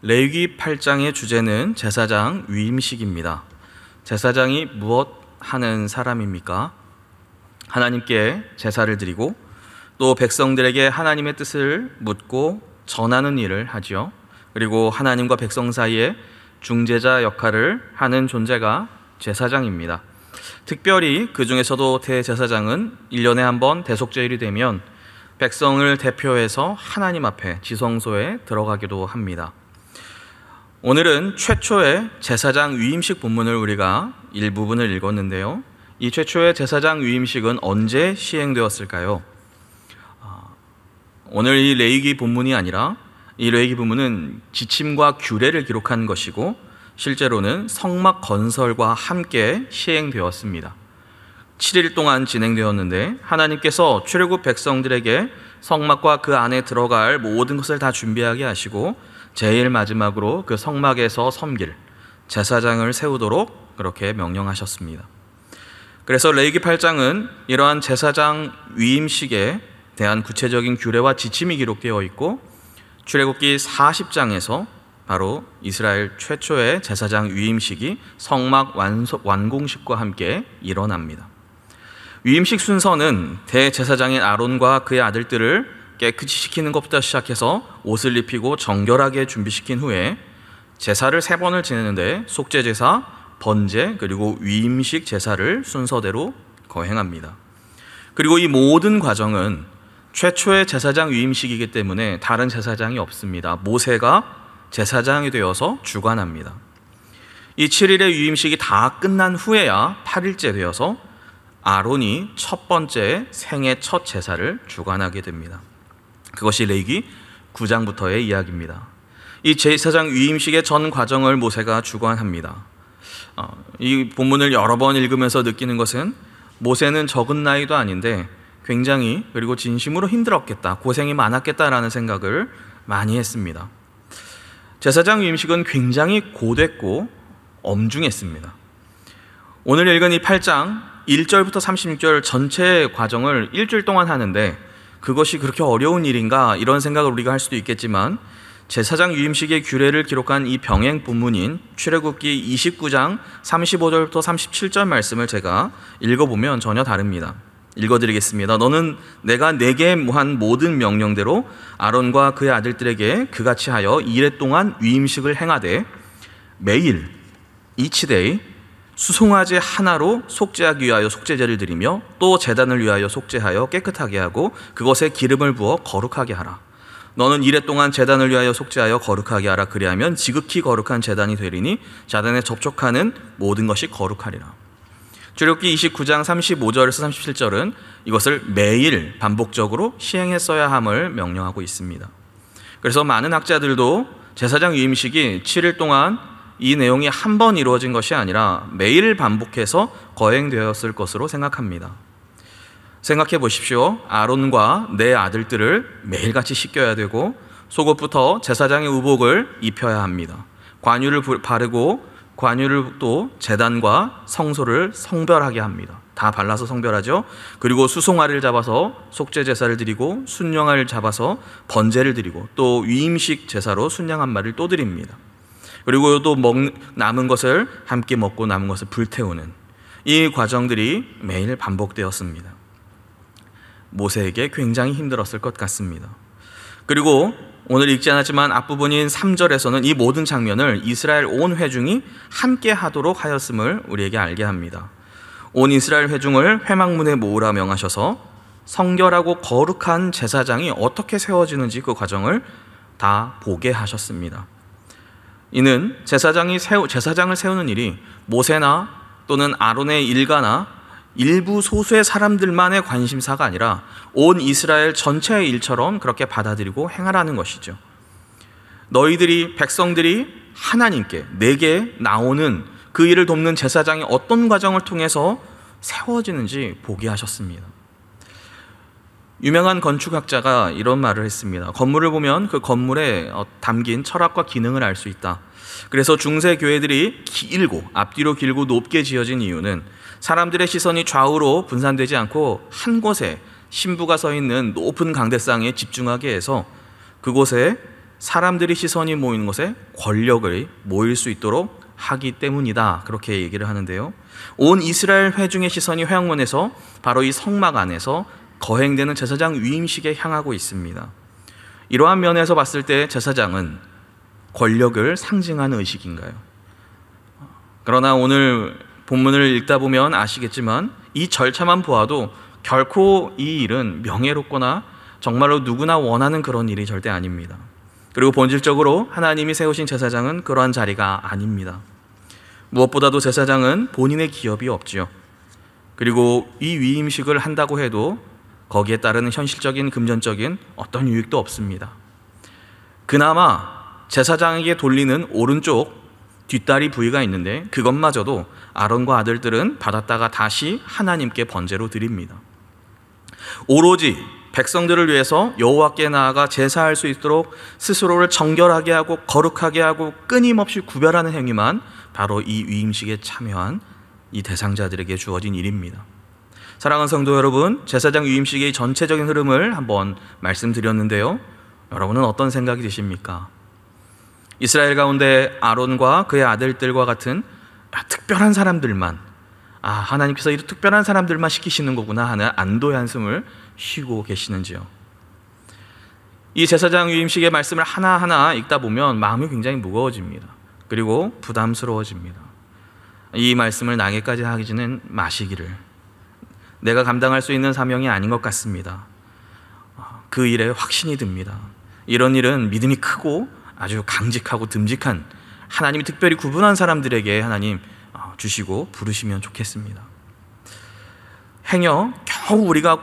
레위기 8장의 주제는 제사장 위임식입니다. 제사장이 무엇 하는 사람입니까? 하나님께 제사를 드리고 또 백성들에게 하나님의 뜻을 묻고 전하는 일을 하지요. 그리고 하나님과 백성 사이에 중재자 역할을 하는 존재가 제사장입니다. 특별히 그 중에서도 대제사장은 1년에 한 번 대속죄일이 되면 백성을 대표해서 하나님 앞에 지성소에 들어가기도 합니다. 오늘은 최초의 제사장 위임식 본문을 우리가 일부분을 읽었는데요. 이 최초의 제사장 위임식은 언제 시행되었을까요? 오늘 이 레위기 본문이 아니라 이 레위기 본문은 지침과 규례를 기록한 것이고 실제로는 성막 건설과 함께 시행되었습니다. 7일 동안 진행되었는데 하나님께서 출애굽 백성들에게 성막과 그 안에 들어갈 모든 것을 다 준비하게 하시고 제일 마지막으로 그 성막에서 섬길 제사장을 세우도록 그렇게 명령하셨습니다. 그래서 레위기 8장은 이러한 제사장 위임식에 대한 구체적인 규례와 지침이 기록되어 있고 출애굽기 40장에서 바로 이스라엘 최초의 제사장 위임식이 성막 완공식과 함께 일어납니다. 위임식 순서는 대제사장인 아론과 그의 아들들을 깨끗이 시키는 것부터 시작해서 옷을 입히고 정결하게 준비시킨 후에 제사를 3번을 지내는데 속죄제사, 번제, 그리고 위임식 제사를 순서대로 거행합니다. 그리고 이 모든 과정은 최초의 제사장 위임식이기 때문에 다른 제사장이 없습니다. 모세가 제사장이 되어서 주관합니다. 이 7일의 위임식이 다 끝난 후에야 8일째 되어서 아론이 첫 번째 생애 첫 제사를 주관하게 됩니다. 그것이 레위기 9장부터의 이야기입니다. 이 제사장 위임식의 전 과정을 모세가 주관합니다. 이 본문을 여러 번 읽으면서 느끼는 것은 모세는 적은 나이도 아닌데 굉장히 그리고 진심으로 힘들었겠다, 고생이 많았겠다라는 생각을 많이 했습니다. 제사장 위임식은 굉장히 고됐고 엄중했습니다. 오늘 읽은 이 8장 1절부터 36절 전체 과정을 일주일 동안 하는데 그것이 그렇게 어려운 일인가 이런 생각을 우리가 할 수도 있겠지만 제사장 위임식의 규례를 기록한 이 병행 본문인 출애굽기 29장 35절부터 37절 말씀을 제가 읽어보면 전혀 다릅니다. 읽어드리겠습니다. 너는 내가 내게 한 모든 명령대로 아론과 그의 아들들에게 그같이 하여 2일 동안 위임식을 행하되 매일 이치데이 수송아지 하나로 속죄하기 위하여 속죄제를 드리며 또 제단을 위하여 속죄하여 깨끗하게 하고 그것에 기름을 부어 거룩하게 하라. 너는 2일 동안 제단을 위하여 속죄하여 거룩하게 하라. 그리하면 지극히 거룩한 제단이 되리니 제단에 접촉하는 모든 것이 거룩하리라. 출애굽기 29장 35절에서 37절은 이것을 매일 반복적으로 시행했어야 함을 명령하고 있습니다. 그래서 많은 학자들도 제사장 위임식이 7일 동안 이 내용이 한 번 이루어진 것이 아니라 매일 반복해서 거행되었을 것으로 생각합니다. 생각해 보십시오. 아론과 내 아들들을 매일같이 씻겨야 되고 속옷부터 제사장의 의복을 입혀야 합니다. 관유를 바르고 관유를 또 제단과 성소를 성별하게 합니다. 다 발라서 성별하죠. 그리고 수송아를 잡아서 속죄제사를 드리고 순양을 잡아서 번제를 드리고 또 위임식 제사로 순양 한 마리를 또 드립니다. 그리고 또 남은 것을 함께 먹고 남은 것을 불태우는 이 과정들이 매일 반복되었습니다. 모세에게 굉장히 힘들었을 것 같습니다. 그리고 오늘 읽지 않았지만 앞부분인 3절에서는 이 모든 장면을 이스라엘 온 회중이 함께 하도록 하였음을 우리에게 알게 합니다. 온 이스라엘 회중을 회막문에 모으라 명하셔서 성결하고 거룩한 제사장이 어떻게 세워지는지 그 과정을 다 보게 하셨습니다. 이는 제사장을 세우는 일이 모세나 또는 아론의 일가나 일부 소수의 사람들만의 관심사가 아니라 온 이스라엘 전체의 일처럼 그렇게 받아들이고 행하라는 것이죠. 너희들이 백성들이 하나님께 내게 나오는 그 일을 돕는 제사장이 어떤 과정을 통해서 세워지는지 보게 하셨습니다. 유명한 건축학자가 이런 말을 했습니다. 건물을 보면 그 건물에 담긴 철학과 기능을 알 수 있다. 그래서 중세 교회들이 앞뒤로 길고 높게 지어진 이유는 사람들의 시선이 좌우로 분산되지 않고 한 곳에 신부가 서 있는 높은 강대상에 집중하게 해서 그곳에 사람들이 시선이 모이는 곳에 권력을 모일 수 있도록 하기 때문이다. 그렇게 얘기를 하는데요. 온 이스라엘 회중의 시선이 회막문에서 바로 이 성막 안에서 거행되는 제사장 위임식에 향하고 있습니다. 이러한 면에서 봤을 때 제사장은 권력을 상징하는 의식인가요? 그러나 오늘 본문을 읽다 보면 아시겠지만 이 절차만 보아도 결코 이 일은 명예롭거나 정말로 누구나 원하는 그런 일이 절대 아닙니다. 그리고 본질적으로 하나님이 세우신 제사장은 그러한 자리가 아닙니다. 무엇보다도 제사장은 본인의 기업이 없지요. 그리고 이 위임식을 한다고 해도 거기에 따르는 현실적인 금전적인 어떤 유익도 없습니다. 그나마 제사장에게 돌리는 오른쪽 뒷다리 부위가 있는데 그것마저도 아론과 아들들은 받았다가 다시 하나님께 번제로 드립니다. 오로지 백성들을 위해서 여호와께 나아가 제사할 수 있도록 스스로를 정결하게 하고 거룩하게 하고 끊임없이 구별하는 행위만 바로 이 위임식에 참여한 이 대상자들에게 주어진 일입니다. 사랑하는 성도 여러분, 제사장 위임식의 전체적인 흐름을 한번 말씀드렸는데요. 여러분은 어떤 생각이 드십니까? 이스라엘 가운데 아론과 그의 아들들과 같은 특별한 사람들만, 하나님께서 이 특별한 사람들만 시키시는 거구나 하는 안도의 한숨을 쉬고 계시는지요? 이 제사장 위임식의 말씀을 하나하나 읽다 보면 마음이 굉장히 무거워집니다. 그리고 부담스러워집니다. 이 말씀을 나에게까지 하기는 마시기를. 내가 감당할 수 있는 사명이 아닌 것 같습니다. 그 일에 확신이 듭니다. 이런 일은 믿음이 크고 아주 강직하고 듬직한 하나님이 특별히 구분한 사람들에게 하나님 주시고 부르시면 좋겠습니다. 행여 겨우 우리가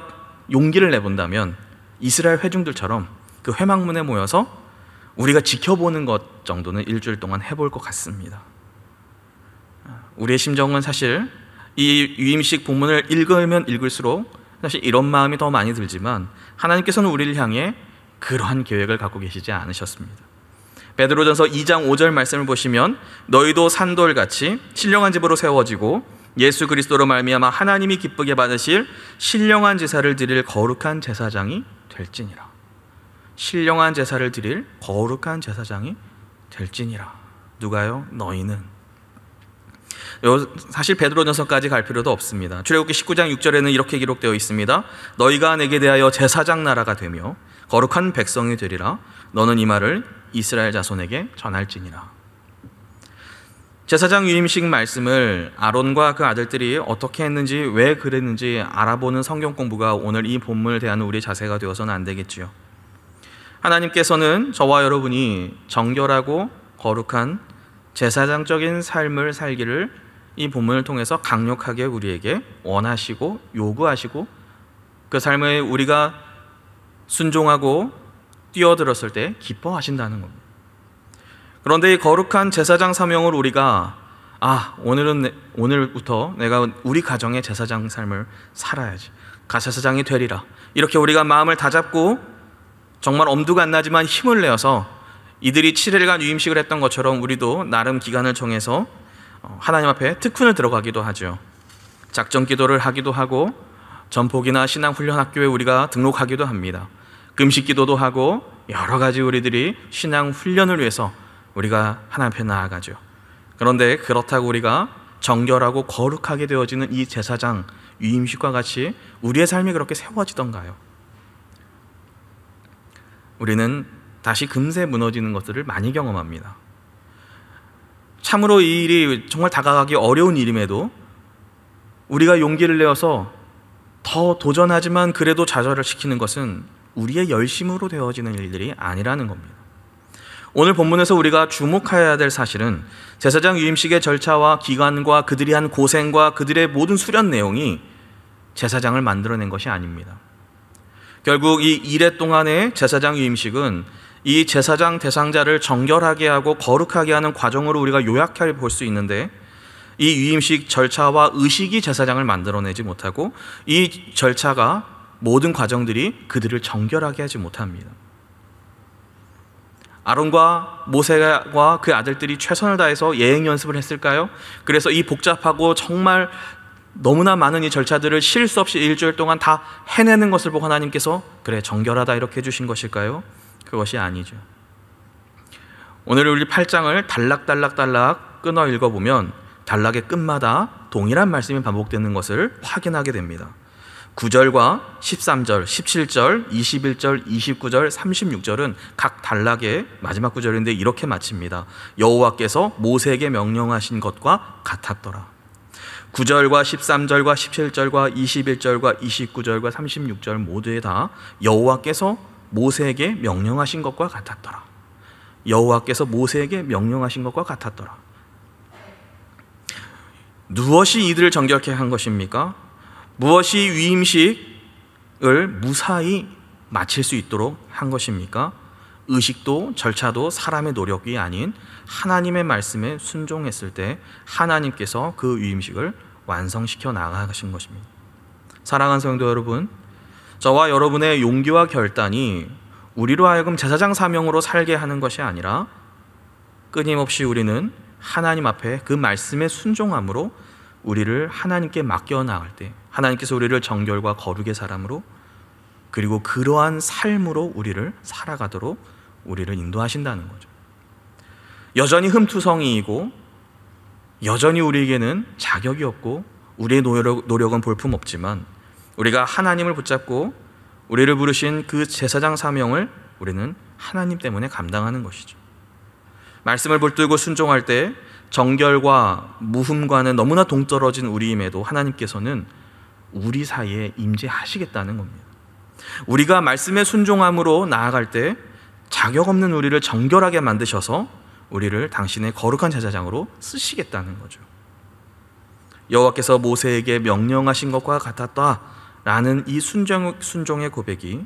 용기를 내본다면 이스라엘 회중들처럼 그 회막문에 모여서 우리가 지켜보는 것 정도는 일주일 동안 해볼 것 같습니다. 우리의 심정은 사실 이 위임식 본문을 읽으면 읽을수록 사실 이런 마음이 더 많이 들지만 하나님께서는 우리를 향해 그러한 계획을 갖고 계시지 않으셨습니다. 베드로전서 2장 5절 말씀을 보시면 너희도 산돌같이 신령한 집으로 세워지고 예수 그리스도로 말미암아 하나님이 기쁘게 받으실 신령한 제사를 드릴 거룩한 제사장이 될지니라. 신령한 제사를 드릴 거룩한 제사장이 될지니라. 누가요? 너희는. 사실 베드로전서까지 갈 필요도 없습니다. 출애굽기 19장 6절에는 이렇게 기록되어 있습니다. 너희가 내게 대하여 제사장 나라가 되며 거룩한 백성이 되리라. 너는 이 말을 이스라엘 자손에게 전할지니라. 제사장 위임식 말씀을 아론과 그 아들들이 어떻게 했는지 왜 그랬는지 알아보는 성경 공부가 오늘 이 본문을 대하는 우리의 자세가 되어서는 안 되겠지요. 하나님께서는 저와 여러분이 정결하고 거룩한 제사장적인 삶을 살기를 이 본문을 통해서 강력하게 우리에게 원하시고 요구하시고 그 삶에 우리가 순종하고 뛰어들었을 때 기뻐하신다는 겁니다. 그런데 이 거룩한 제사장 사명을 우리가 오늘부터 내가 우리 가정의 제사장 삶을 살아야지, 제사장이 되리라, 이렇게 우리가 마음을 다잡고 정말 엄두가 안 나지만 힘을 내어서 이들이 7일간 위임식을 했던 것처럼 우리도 나름 기간을 정해서 하나님 앞에 특훈을 들어가기도 하죠. 작전 기도를 하기도 하고 전폭이나 신앙훈련학교에 우리가 등록하기도 합니다. 금식 기도도 하고 여러 가지 우리들이 신앙훈련을 위해서 우리가 하나님 앞에 나아가죠. 그런데 그렇다고 우리가 정결하고 거룩하게 되어지는 이 제사장 위임식과 같이 우리의 삶이 그렇게 세워지던가요? 우리는 다시 금세 무너지는 것들을 많이 경험합니다. 참으로 이 일이 정말 다가가기 어려운 일임에도 우리가 용기를 내어서 더 도전하지만 그래도 좌절을 시키는 것은 우리의 열심으로 되어지는 일들이 아니라는 겁니다. 오늘 본문에서 우리가 주목해야 될 사실은 제사장 위임식의 절차와 기간과 그들이 한 고생과 그들의 모든 수련 내용이 제사장을 만들어낸 것이 아닙니다. 결국 이 이래 동안의 제사장 위임식은 이 제사장 대상자를 정결하게 하고 거룩하게 하는 과정으로 우리가 요약해 볼 수 있는데, 이 위임식 절차와 의식이 제사장을 만들어내지 못하고 이 절차가 모든 과정들이 그들을 정결하게 하지 못합니다. 아론과 모세와 그 아들들이 최선을 다해서 예행 연습을 했을까요? 그래서 이 복잡하고 정말 너무나 많은 이 절차들을 쉴 수 없이 일주일 동안 다 해내는 것을 보고 하나님께서 그래 정결하다 이렇게 해주신 것일까요? 그것이 아니죠. 오늘 우리 8장을 단락단락 끊어 읽어보면 단락의 끝마다 동일한 말씀이 반복되는 것을 확인하게 됩니다. 9절과 13절, 17절, 21절, 29절, 36절은 각 단락의 마지막 구절인데 이렇게 마칩니다. 여호와께서 모세에게 명령하신 것과 같았더라. 9절과 13절과 17절과 21절과 29절과 36절 모두에 다 여호와께서 모세에게 명령하신 것과 같았더라. 여호와께서 모세에게 명령하신 것과 같았더라. 무엇이 이들을 정결케 한 것입니까? 무엇이 위임식을 무사히 마칠 수 있도록 한 것입니까? 의식도 절차도 사람의 노력이 아닌 하나님의 말씀에 순종했을 때 하나님께서 그 위임식을 완성시켜 나가신 것입니다. 사랑하는 성도 여러분, 저와 여러분의 용기와 결단이 우리로 하여금 제사장 사명으로 살게 하는 것이 아니라 끊임없이 우리는 하나님 앞에 그 말씀에 순종함으로 우리를 하나님께 맡겨 나갈 때 하나님께서 우리를 정결과 거룩의 사람으로 그리고 그러한 삶으로 우리를 살아가도록 우리를 인도하신다는 거죠. 여전히 흠투성이이고 여전히 우리에게는 자격이 없고 우리의 노력은 볼품없지만 우리가 하나님을 붙잡고 우리를 부르신 그 제사장 사명을 우리는 하나님 때문에 감당하는 것이죠. 말씀을 붙들고 순종할 때 정결과 무흠과는 너무나 동떨어진 우리임에도 하나님께서는 우리 사이에 임재하시겠다는 겁니다. 우리가 말씀에 순종함으로 나아갈 때 자격 없는 우리를 정결하게 만드셔서 우리를 당신의 거룩한 제사장으로 쓰시겠다는 거죠. 여호와께서 모세에게 명령하신 것과 같았다라는 이 순종의 고백이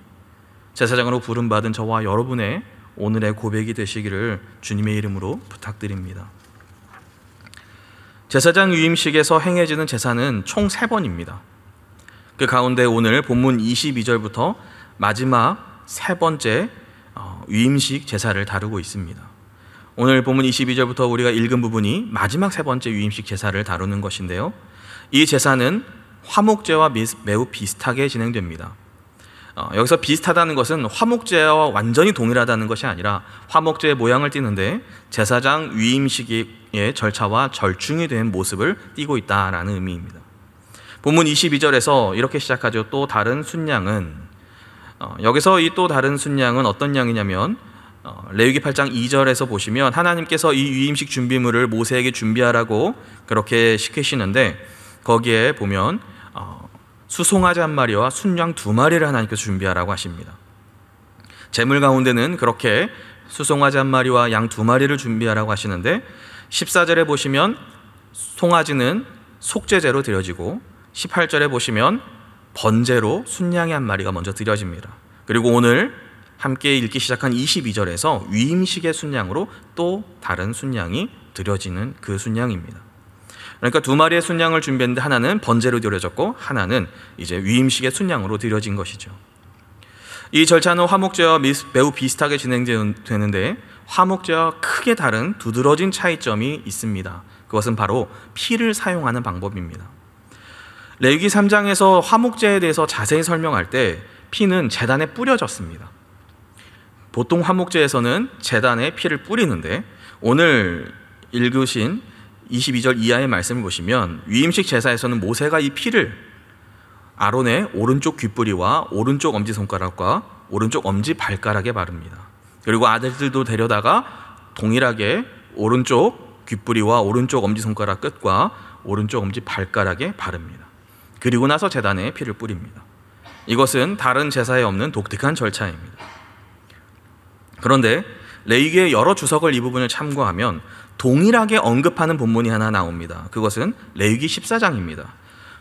제사장으로 부름받은 저와 여러분의 오늘의 고백이 되시기를 주님의 이름으로 부탁드립니다. 제사장 위임식에서 행해지는 제사는 총 3번입니다. 그 가운데 오늘 본문 22절부터 마지막 3번째 위임식 제사를 다루고 있습니다. 오늘 본문 22절부터 우리가 읽은 부분이 마지막 3번째 위임식 제사를 다루는 것인데요. 이 제사는 화목제와 매우 비슷하게 진행됩니다. 여기서 비슷하다는 것은 화목제와 완전히 동일하다는 것이 아니라 화목제의 모양을 띠는데 제사장 위임식의 절차와 절충이 된 모습을 띠고 있다라는 의미입니다. 본문 22절에서 이렇게 시작하죠. 또 다른 순양은 여기서 이 또 다른 순양은 어떤 양이냐면 레위기 8장 2절에서 보시면 하나님께서 이 위임식 준비물을 모세에게 준비하라고 그렇게 시키시는데 거기에 보면 수송아지 1마리와 순양 2마리를 하나님께서 준비하라고 하십니다. 제물 가운데는 그렇게 수송아지 1마리와 양 2마리를 준비하라고 하시는데 14절에 보시면 송아지는 속죄제로 드려지고 18절에 보시면 번제로 순양이 1마리가 먼저 드려집니다. 그리고 오늘 함께 읽기 시작한 22절에서 위임식의 순양으로 또 다른 순양이 드려지는 그 순양입니다. 그러니까 2마리의 순양을 준비했는데 하나는 번제로 드려졌고 하나는 이제 위임식의 순양으로 드려진 것이죠. 이 절차는 화목제와 매우 비슷하게 진행되는데 화목제와 크게 다른 두드러진 차이점이 있습니다. 그것은 바로 피를 사용하는 방법입니다. 레위기 3장에서 화목제에 대해서 자세히 설명할 때 피는 제단에 뿌려졌습니다. 보통 화목제에서는 제단에 피를 뿌리는데 오늘 읽으신 22절 이하의 말씀을 보시면 위임식 제사에서는 모세가 이 피를 아론의 오른쪽 귓뿌리와 오른쪽 엄지손가락과 오른쪽 엄지발가락에 바릅니다. 그리고 아들들도 데려다가 동일하게 오른쪽 귓뿌리와 오른쪽 엄지손가락 끝과 오른쪽 엄지발가락에 바릅니다. 그리고 나서 제단에 피를 뿌립니다. 이것은 다른 제사에 없는 독특한 절차입니다. 그런데 레위기의 여러 주석을 이 부분을 참고하면 동일하게 언급하는 본문이 하나 나옵니다. 그것은 레위기 14장입니다.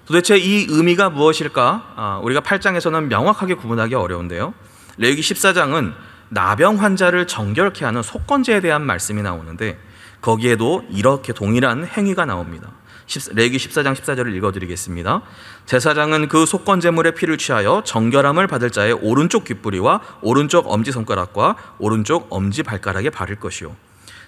도대체 이 의미가 무엇일까? 우리가 8장에서는 명확하게 구분하기 어려운데요. 레위기 14장은 나병 환자를 정결케 하는 속건제에 대한 말씀이 나오는데 거기에도 이렇게 동일한 행위가 나옵니다. 레위기 14장 14절을 읽어드리겠습니다. 제사장은 그 속건제물의 피를 취하여 정결함을 받을 자의 오른쪽 귓뿌리와 오른쪽 엄지손가락과 오른쪽 엄지발가락에 바를 것이요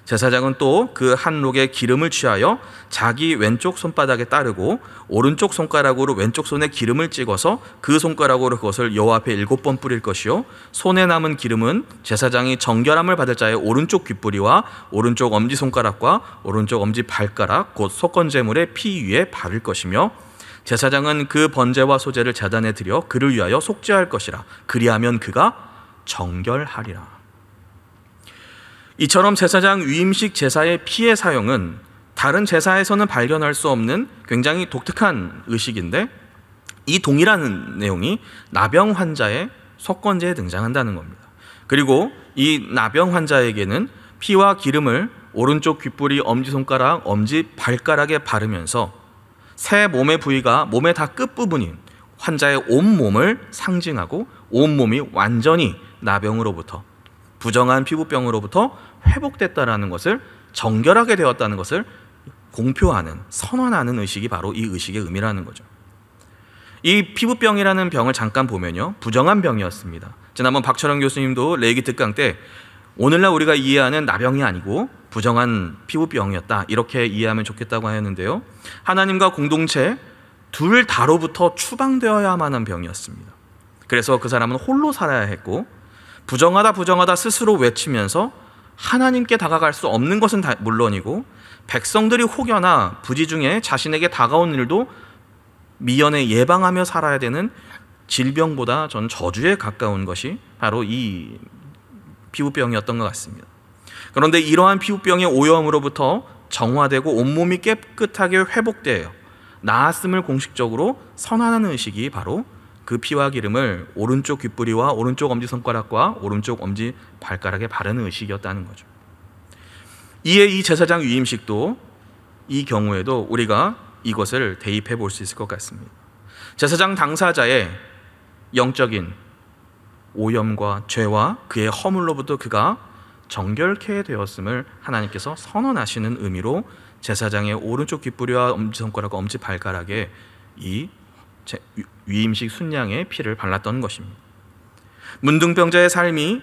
제사장은 또 그 한 록의 기름을 취하여 자기 왼쪽 손바닥에 따르고 오른쪽 손가락으로 왼쪽 손에 기름을 찍어서 그 손가락으로 그것을 여호와 앞에 7번 뿌릴 것이요 손에 남은 기름은 제사장이 정결함을 받을 자의 오른쪽 귓뿌리와 오른쪽 엄지손가락과 오른쪽 엄지발가락 곧 속건제물의 피 위에 바를 것이며 제사장은 그 번제와 소제를 제단에 드려 그를 위하여 속죄할 것이라. 그리하면 그가 정결하리라. 이처럼 제사장 위임식 제사의 피의 사용은 다른 제사에서는 발견할 수 없는 굉장히 독특한 의식인데, 이 동일한 내용이 나병 환자의 속건제에 등장한다는 겁니다. 그리고 이 나병 환자에게는 피와 기름을 오른쪽 귓뿌리, 엄지손가락, 엄지발가락에 바르면서 세 몸의 부위가 몸의 다 끝부분인 환자의 온몸을 상징하고 온몸이 완전히 나병으로부터, 부정한 피부병으로부터 회복됐다라는 것을, 정결하게 되었다는 것을 공표하는, 선언하는 의식이 바로 이 의식의 의미라는 거죠. 이 피부병이라는 병을 잠깐 보면요, 부정한 병이었습니다. 지난번 박철원 교수님도 레이기 특강 때 오늘날 우리가 이해하는 나병이 아니고 부정한 피부병이었다, 이렇게 이해하면 좋겠다고 하였는데요, 하나님과 공동체 둘 다로부터 추방되어야만 한 병이었습니다. 그래서 그 사람은 홀로 살아야 했고, 부정하다 스스로 외치면서 하나님께 다가갈 수 없는 것은 물론이고 백성들이 혹여나 부지 중에 자신에게 다가온 일도 미연에 예방하며 살아야 되는 질병보다 전 저주에 가까운 것이 바로 이 피부병이었던 것 같습니다. 그런데 이러한 피부병의 오염으로부터 정화되고 온몸이 깨끗하게 회복되어 나았음을 공식적으로 선언하는 의식이 바로 그 피와 기름을 오른쪽 귓뿌리와 오른쪽 엄지손가락과 오른쪽 엄지발가락에 바르는 의식이었다는 거죠. 이에 이 제사장 위임식도 이 경우에도 우리가 이것을 대입해 볼 수 있을 것 같습니다. 제사장 당사자의 영적인 오염과 죄와 그의 허물로부터 그가 정결케 되었음을 하나님께서 선언하시는 의미로 제사장의 오른쪽 귓뿌리와 엄지손가락과 엄지발가락에 이 위임식 순양의 피를 발랐던 것입니다. 문둥병자의 삶이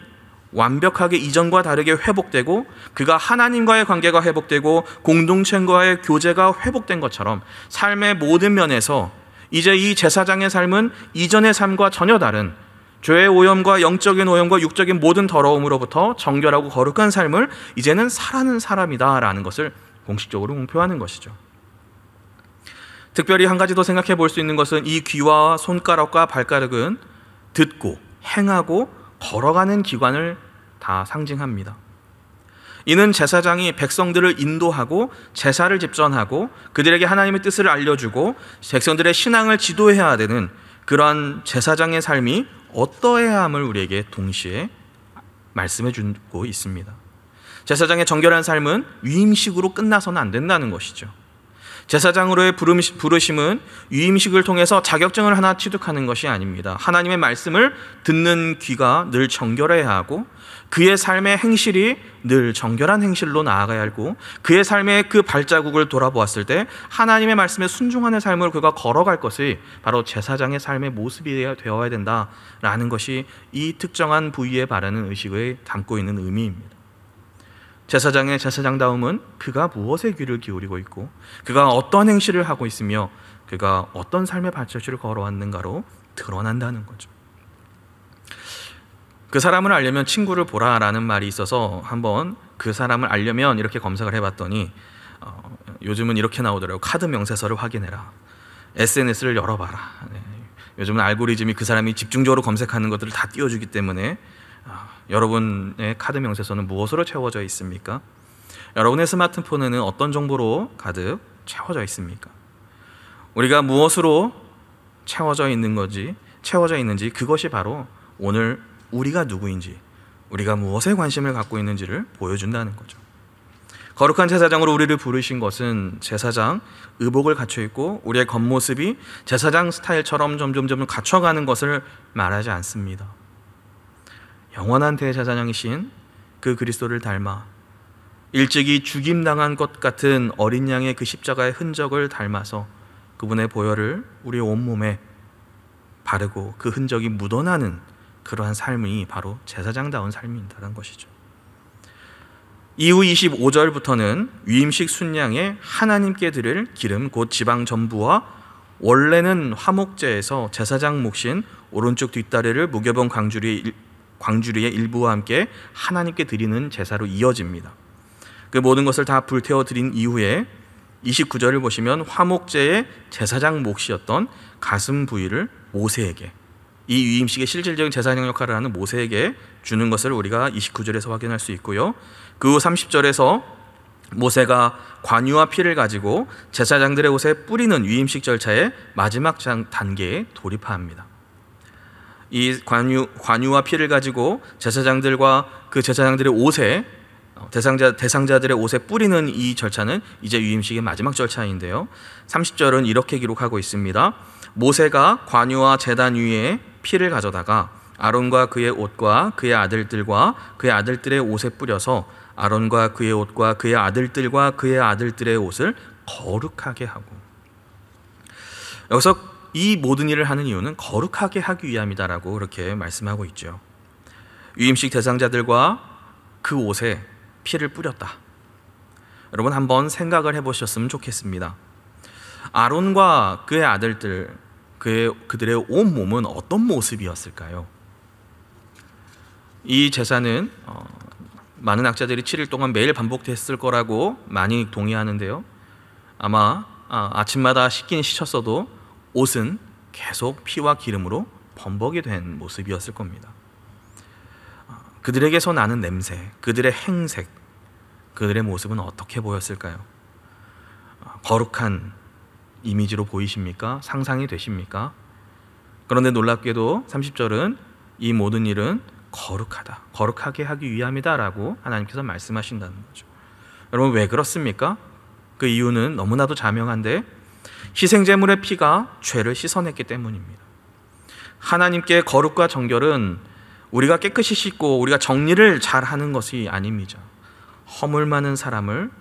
완벽하게 이전과 다르게 회복되고 그가 하나님과의 관계가 회복되고 공동체와의 교제가 회복된 것처럼 삶의 모든 면에서 이제 이 제사장의 삶은 이전의 삶과 전혀 다른 죄의 오염과 영적인 오염과 육적인 모든 더러움으로부터 정결하고 거룩한 삶을 이제는 살아는 사람이다라는 것을 공식적으로 공표하는 것이죠. 특별히 한 가지 더 생각해 볼 수 있는 것은 이 귀와 손가락과 발가락은 듣고 행하고 걸어가는 기관을 다 상징합니다. 이는 제사장이 백성들을 인도하고 제사를 집전하고 그들에게 하나님의 뜻을 알려주고 백성들의 신앙을 지도해야 되는 그러한 제사장의 삶이 어떠해야 함을 우리에게 동시에 말씀해 주고 있습니다. 제사장의 정결한 삶은 위임식으로 끝나서는 안 된다는 것이죠. 제사장으로의 부르심은 위임식을 통해서 자격증을 하나 취득하는 것이 아닙니다. 하나님의 말씀을 듣는 귀가 늘 정결해야 하고 그의 삶의 행실이 늘 정결한 행실로 나아가야 하고 그의 삶의 그 발자국을 돌아보았을 때 하나님의 말씀에 순종하는 삶을 그가 걸어갈 것이 바로 제사장의 삶의 모습이 되어야 된다라는 것이 이 특정한 부위에 바라는 의식을 담고 있는 의미입니다. 제사장의 제사장다움은 그가 무엇에 귀를 기울이고 있고 그가 어떤 행실을 하고 있으며 그가 어떤 삶의 발자취를 걸어왔는가로 드러난다는 거죠. 그 사람을 알려면 친구를 보라라는 말이 있어서 한번 그 사람을 알려면 이렇게 검색을 해봤더니 요즘은 이렇게 나오더라고요. 카드 명세서를 확인해라. SNS를 열어봐라. 네. 요즘은 알고리즘이 그 사람이 집중적으로 검색하는 것들을 다 띄워주기 때문에 여러분의 카드 명세서는 무엇으로 채워져 있습니까? 여러분의 스마트폰에는 어떤 정보로 가득 채워져 있습니까? 우리가 무엇으로 채워져 있는지 그것이 바로 오늘 우리가 누구인지, 우리가 무엇에 관심을 갖고 있는지를 보여준다는 거죠. 거룩한 제사장으로 우리를 부르신 것은 제사장 의복을 갖춰 있고 우리의 겉모습이 제사장 스타일처럼 점점 갖춰가는 것을 말하지 않습니다. 영원한 대제사장이신 그 그리스도를 닮아 일찍이 죽임당한 것 같은 어린 양의 그 십자가의 흔적을 닮아서 그분의 보혈을 우리 온몸에 바르고 그 흔적이 묻어나는 그러한 삶이 바로 제사장다운 삶이라는 것이죠. 이후 25절부터는 위임식 순양에 하나님께 드릴 기름 곧 지방 전부와 원래는 화목제에서 제사장 몫인 오른쪽 뒷다리를 무교병 광주리의 일부와 함께 하나님께 드리는 제사로 이어집니다. 그 모든 것을 다 불태워 드린 이후에 29절을 보시면 화목제의 제사장 몫이었던 가슴 부위를 모세에게, 이 위임식의 실질적인 제사장 역할을 하는 모세에게 주는 것을 우리가 29절에서 확인할 수 있고요. 그 후 30절에서 모세가 관유와 피를 가지고 제사장들의 옷에 뿌리는 위임식 절차의 마지막 단계에 돌입합니다. 이 관유와 피를 가지고 제사장들과 그 제사장들의 옷에 대상자들의 옷에 뿌리는 이 절차는 이제 위임식의 마지막 절차인데요. 30절은 이렇게 기록하고 있습니다. 모세가 관유와 제단 위에 피를 가져다가 아론과 그의 옷과 그의 아들들과 그의 아들들의 옷에 뿌려서 아론과 그의 옷과 그의 아들들과 그의 아들들의 옷을 거룩하게 하고, 여기서 이 모든 일을 하는 이유는 거룩하게 하기 위함이다라고 그렇게 말씀하고 있죠. 위임식 대상자들과 그 옷에 피를 뿌렸다. 여러분 한번 생각을 해보셨으면 좋겠습니다. 아론과 그의 아들들, 그들의 온 몸은 어떤 모습이었을까요? 이 제사는 많은 학자들이 7일 동안 매일 반복됐을 거라고 많이 동의하는데요. 아마 아침마다 씻긴 씻었어도 옷은 계속 피와 기름으로 범벅이 된 모습이었을 겁니다. 그들에게서 나는 냄새, 그들의 행색, 그들의 모습은 어떻게 보였을까요? 거룩한 이미지로 보이십니까? 상상이 되십니까? 그런데 놀랍게도 30절은 이 모든 일은 거룩하다, 거룩하게 하기 위함이다 라고 하나님께서 말씀하신다는 거죠. 여러분 왜 그렇습니까? 그 이유는 너무나도 자명한데 희생제물의 피가 죄를 씻어냈기 때문입니다. 하나님께 거룩과 정결은 우리가 깨끗이 씻고 우리가 정리를 잘하는 것이 아닙니다. 허물 많은 사람을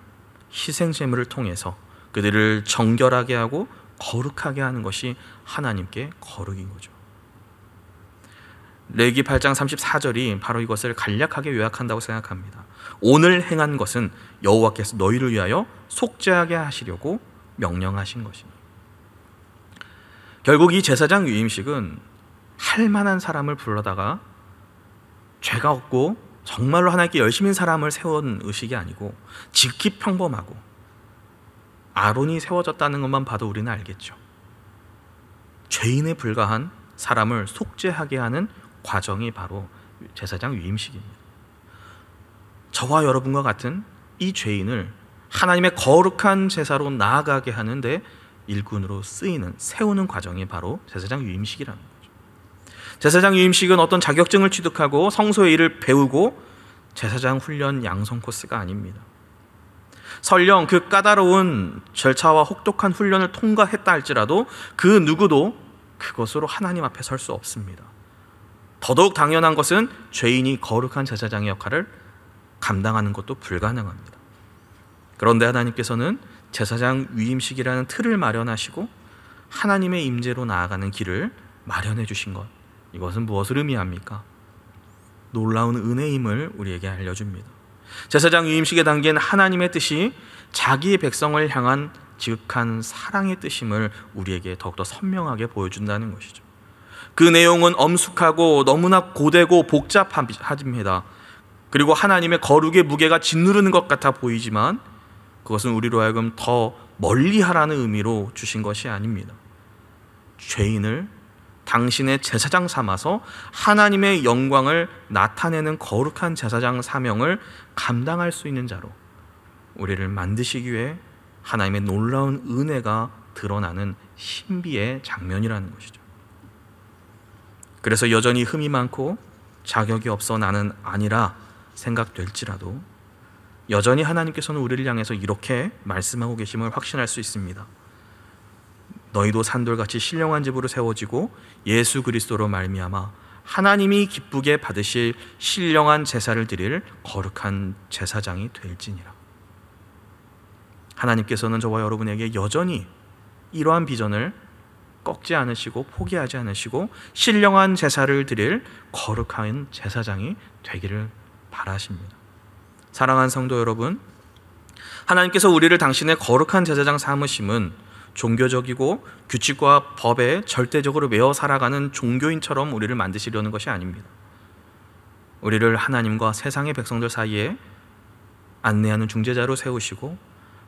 희생제물을 통해서 그들을 정결하게 하고 거룩하게 하는 것이 하나님께 거룩인 거죠. 레위기 8장 34절이 바로 이것을 간략하게 요약한다고 생각합니다. 오늘 행한 것은 여호와께서 너희를 위하여 속죄하게 하시려고 명령하신 것이니. 결국 이 제사장 위임식은 할 만한 사람을 불러다가 죄가 없고 정말로 하나님께 열심인 사람을 세운 의식이 아니고 지극히 평범하고 아론이 세워졌다는 것만 봐도 우리는 알겠죠. 죄인에 불과한 사람을 속죄하게 하는 과정이 바로 제사장 위임식입니다. 저와 여러분과 같은 이 죄인을 하나님의 거룩한 제사로 나아가게 하는데 일꾼으로 쓰이는, 세우는 과정이 바로 제사장 위임식이라는 거죠. 제사장 위임식은 어떤 자격증을 취득하고 성소의 일을 배우고 제사장 훈련 양성 코스가 아닙니다. 설령 그 까다로운 절차와 혹독한 훈련을 통과했다 할지라도 그 누구도 그것으로 하나님 앞에 설 수 없습니다. 더더욱 당연한 것은 죄인이 거룩한 제사장의 역할을 감당하는 것도 불가능합니다. 그런데 하나님께서는 제사장 위임식이라는 틀을 마련하시고 하나님의 임재로 나아가는 길을 마련해 주신 것, 이것은 무엇을 의미합니까? 놀라운 은혜임을 우리에게 알려줍니다. 제사장 위임식에 담긴 하나님의 뜻이 자기의 백성을 향한 지극한 사랑의 뜻임을 우리에게 더욱더 선명하게 보여준다는 것이죠. 그 내용은 엄숙하고 너무나 고되고 복잡합니다. 그리고 하나님의 거룩의 무게가 짓누르는 것 같아 보이지만 그것은 우리로 하여금 더 멀리하라는 의미로 주신 것이 아닙니다. 죄인을 당신의 제사장 삼아서 하나님의 영광을 나타내는 거룩한 제사장 사명을 감당할 수 있는 자로 우리를 만드시기 위해 하나님의 놀라운 은혜가 드러나는 신비의 장면이라는 것이죠. 그래서 여전히 흠이 많고 자격이 없어 나는 아니라 생각될지라도 여전히 하나님께서는 우리를 향해서 이렇게 말씀하고 계심을 확신할 수 있습니다. 너희도 산돌같이 신령한 집으로 세워지고 예수 그리스도로 말미암아 하나님이 기쁘게 받으실 신령한 제사를 드릴 거룩한 제사장이 될지니라. 하나님께서는 저와 여러분에게 여전히 이러한 비전을 꺾지 않으시고 포기하지 않으시고 신령한 제사를 드릴 거룩한 제사장이 되기를 바라십니다. 사랑하는 성도 여러분, 하나님께서 우리를 당신의 거룩한 제사장 삼으심은 종교적이고 규칙과 법에 절대적으로 매어 살아가는 종교인처럼 우리를 만드시려는 것이 아닙니다. 우리를 하나님과 세상의 백성들 사이에 안내하는 중재자로 세우시고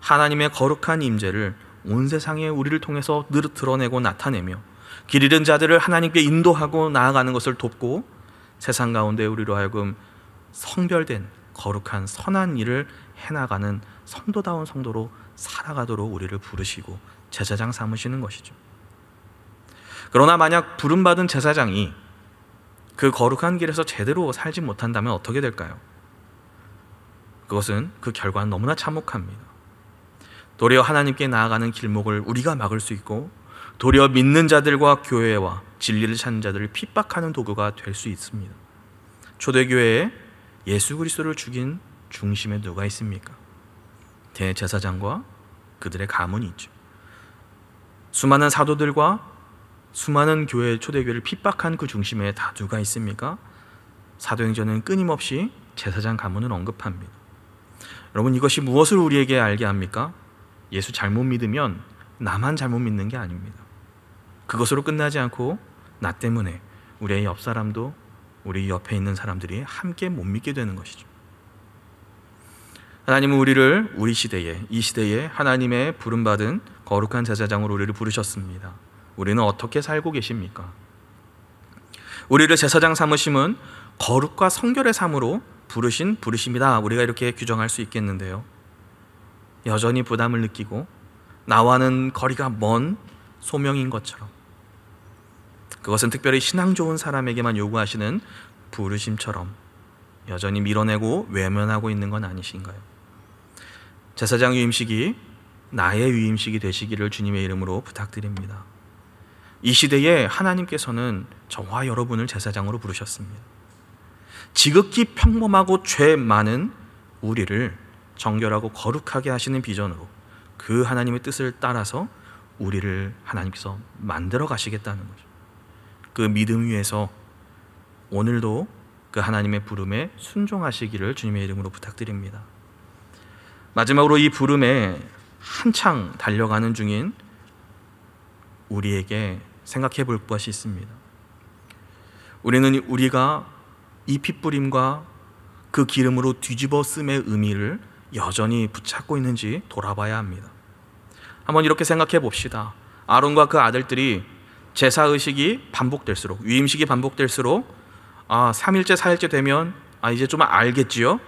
하나님의 거룩한 임재를 온 세상에 우리를 통해서 늘 드러내고 나타내며 길 잃은 자들을 하나님께 인도하고 나아가는 것을 돕고 세상 가운데 우리로 하여금 성별된 거룩한 선한 일을 해나가는 성도다운 성도로 살아가도록 우리를 부르시고 제사장 삼으시는 것이죠. 그러나 만약 부름받은 제사장이 그 거룩한 길에서 제대로 살지 못한다면 어떻게 될까요? 그것은 그 결과는 너무나 참혹합니다. 도리어 하나님께 나아가는 길목을 우리가 막을 수 있고 도리어 믿는 자들과 교회와 진리를 찾는 자들을 핍박하는 도구가 될 수 있습니다. 초대교회에 예수 그리스도를 죽인 중심에 누가 있습니까? 대제사장과 그들의 가문이 있죠. 수많은 사도들과 수많은 초대교회를 핍박한 그 중심에 다 누가 있습니까? 사도행전은 끊임없이 제사장 가문을 언급합니다. 여러분, 이것이 무엇을 우리에게 알게 합니까? 예수 잘못 믿으면 나만 잘못 믿는 게 아닙니다. 그것으로 끝나지 않고 나 때문에 우리의 옆 사람도 우리 옆에 있는 사람들이 함께 못 믿게 되는 것이죠. 하나님은 우리를 이 시대에 하나님의 부름받은 거룩한 제사장으로 우리를 부르셨습니다. 우리는 어떻게 살고 계십니까? 우리를 제사장 삼으심은 거룩과 성결의 삶으로 부르심이다. 우리가 이렇게 규정할 수 있겠는데요. 여전히 부담을 느끼고 나와는 거리가 먼 소명인 것처럼, 그것은 특별히 신앙 좋은 사람에게만 요구하시는 부르심처럼 여전히 밀어내고 외면하고 있는 건 아니신가요? 제사장 위임식이 나의 위임식이 되시기를 주님의 이름으로 부탁드립니다. 이 시대에 하나님께서는 저와 여러분을 제사장으로 부르셨습니다. 지극히 평범하고 죄 많은 우리를 정결하고 거룩하게 하시는 비전으로 그 하나님의 뜻을 따라서 우리를 하나님께서 만들어 가시겠다는 거죠. 그 믿음 위에서 오늘도 그 하나님의 부름에 순종하시기를 주님의 이름으로 부탁드립니다. 마지막으로 이 부름에 한창 달려가는 중인 우리에게 생각해 볼 것이 있습니다. 우리가 이 핏부림과 그 기름으로 뒤집어 쓰의 의미를 여전히 붙잡고 있는지 돌아봐야 합니다. 한번 이렇게 생각해 봅시다. 아론과 그 아들들이 제사의식이 반복될수록, 위임식이 반복될수록 3일째 4일째 되면 이제 좀 알겠지요?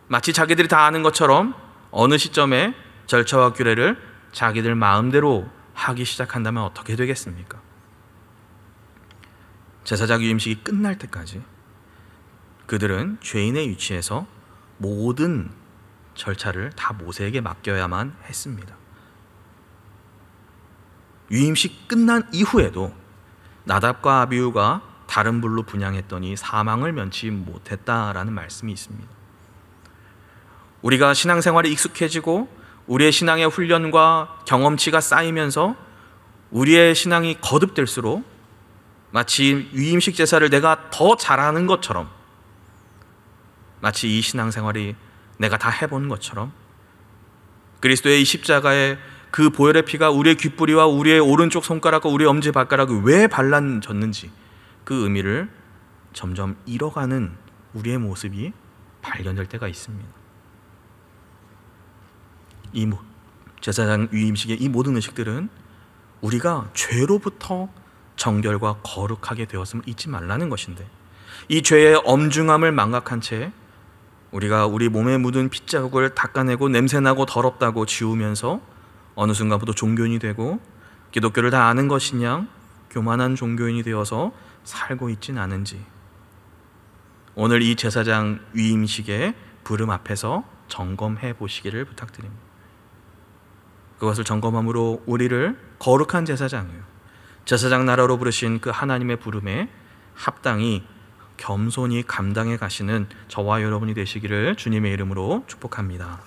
마치 자기들이 다 아는 것처럼 어느 시점에 절차와 규례를 자기들 마음대로 하기 시작한다면 어떻게 되겠습니까? 제사장 위임식이 끝날 때까지 그들은 죄인의 위치에서 모든 절차를 다 모세에게 맡겨야만 했습니다. 위임식 끝난 이후에도 나답과 아비후가 다른 불로 분향했더니 사망을 면치 못했다라는 말씀이 있습니다. 우리가 신앙생활에 익숙해지고 우리의 신앙의 훈련과 경험치가 쌓이면서 우리의 신앙이 거듭될수록 마치 위임식 제사를 내가 더 잘하는 것처럼, 마치 이 신앙생활이 내가 다 해본 것처럼 그리스도의 이 십자가의 그 보혈의 피가 우리의 귓불이와 우리의 오른쪽 손가락과 우리의 엄지발가락에 왜 발라졌는지 그 의미를 점점 잃어가는 우리의 모습이 발견될 때가 있습니다. 이 제사장 위임식의 이 모든 의식들은 우리가 죄로부터 정결과 거룩하게 되었음을 잊지 말라는 것인데, 이 죄의 엄중함을 망각한 채 우리가 우리 몸에 묻은 핏자국을 닦아내고 냄새나고 더럽다고 지우면서 어느 순간부터 종교인이 되고 기독교를 다 아는 것이냐 교만한 종교인이 되어서 살고 있진 않은지, 오늘 이 제사장 위임식의 부름 앞에서 점검해 보시기를 부탁드립니다. 그것을 점검함으로 우리를 거룩한 제사장 나라로 부르신 그 하나님의 부름에 합당히 겸손히 감당해 가시는 저와 여러분이 되시기를 주님의 이름으로 축복합니다.